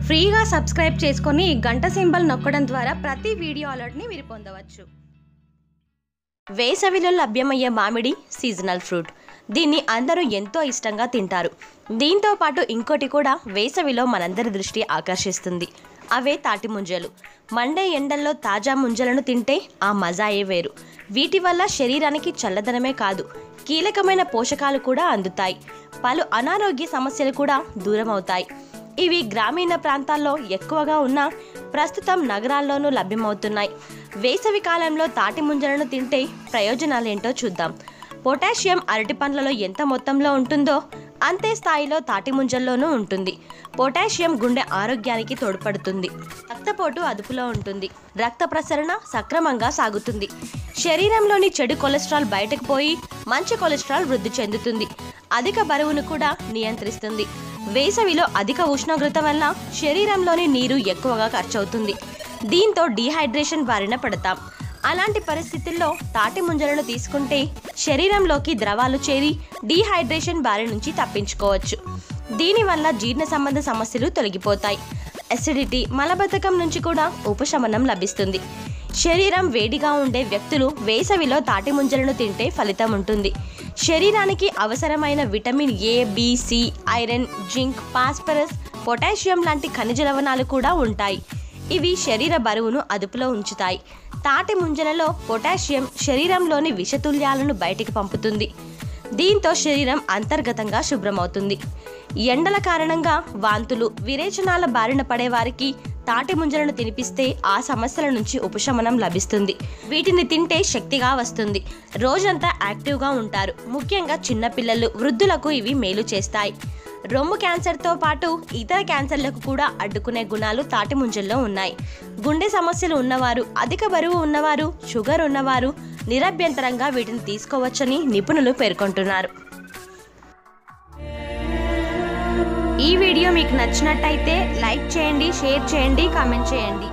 ఫ్రీగా సబ్స్క్రైబ్ చేసుకొని గంట సింబల్ నొక్కడం ద్వారా ప్రతి వీడియో అలర్ట్ని మీరు పొందవచ్చు. వేసవిలో లభ్యమయ్యే మామిడి సీజనల్ ఫ్రూట్. దీన్ని అందరూ ఎంతో ఇష్టంగా తింటారు. దీంతో పాటు ఇంకోటి కూడా వేసవిలో మనందరి దృష్టి ఆకర్షిస్తుంది. అవే తాటి ముంజలు. మండే ఎండల్లో తాజా ముంజలను తింటే ఆ మజాయే వేరు. వీటి వల్ల శరీరానికి చల్లదనమే కాదు, కీలకమైన పోషకాలు కూడా అందుతాయి. పలు అనారోగ్య సమస్యలు కూడా దూరం అవుతాయి. ఇవి గ్రామీణ ప్రాంతాల్లో ఎక్కువగా ఉన్నా ప్రస్తుతం నగరాల్లోనూ లభ్యమవుతున్నాయి. వేసవి కాలంలో తాటి ముంజలను తింటే ప్రయోజనాలేంటో చూద్దాం. పొటాషియం అరటి పండ్లలో ఎంత మొత్తంలో ఉంటుందో అంతే స్థాయిలో తాటి ముంజల్లోనూ ఉంటుంది. పొటాషియం గుండె ఆరోగ్యానికి తోడ్పడుతుంది. రక్తపోటు అదుపులో ఉంటుంది. రక్త ప్రసరణ సక్రమంగా సాగుతుంది. శరీరంలోని చెడు కొలెస్ట్రాల్ బయటకు పోయి మంచి కొలెస్ట్రాల్ వృద్ధి చెందుతుంది. అధిక బరువును కూడా నియంత్రిస్తుంది. వేసవిలో అధిక ఉష్ణోగ్రత వల్ల శరీరంలోని నీరు ఎక్కువగా ఖర్చవుతుంది. దీంతో డీహైడ్రేషన్ బారిన పడతాం. అలాంటి పరిస్థితుల్లో తాటి ముంజలను తీసుకుంటే శరీరంలోకి ద్రవాలు చేరి డీహైడ్రేషన్ బారి నుంచి తప్పించుకోవచ్చు. దీనివల్ల జీర్ణ సంబంధ సమస్యలు తొలగిపోతాయి. అసిడిటీ, మలబద్ధకం నుంచి కూడా ఉపశమనం లభిస్తుంది. శరీరం వేడిగా ఉండే వ్యక్తులు వేసవిలో తాటి ముంజలను తింటే ఫలితం ఉంటుంది. శరీరానికి అవసరమైన vitamin A, B, C, iron, zinc, phosphorus, potassium లాంటి ఖనిజ లవణాలు కూడా ఉంటాయి. ఇవి శరీర బరువును అదుపులో ఉంచుతాయి. తాటి ముంజలలో పొటాషియం శరీరంలోని విషతుల్యాలను బయటికి పంపుతుంది. దీంతో శరీరం అంతర్గతంగా శుభ్రమవుతుంది. ఎండల కారణంగా వాంతులు, విరేచనాల బారిన పడే వారికి తాటి ముంజలను తినిపిస్తే ఆ సమస్యల నుంచి ఉపశమనం లభిస్తుంది. వీటిని తింటే శక్తిగా వస్తుంది. రోజంతా యాక్టివ్గా ఉంటారు. ముఖ్యంగా చిన్నపిల్లలు, వృద్ధులకు ఇవి మేలు చేస్తాయి. రొమ్ము క్యాన్సర్తో పాటు ఇతర క్యాన్సర్లకు కూడా అడ్డుకునే గుణాలు తాటి ముంజల్లో ఉన్నాయి. గుండె సమస్యలు ఉన్నవారు, అధిక బరువు ఉన్నవారు, షుగర్ ఉన్నవారు నిరభ్యంతరంగా వీటిని తీసుకోవచ్చని నిపుణులు పేర్కొంటున్నారు. ఈ వీడియో మీకు నచ్చినట్టయితే లైక్ చేయండి, షేర్ చేయండి, కామెంట్ చేయండి.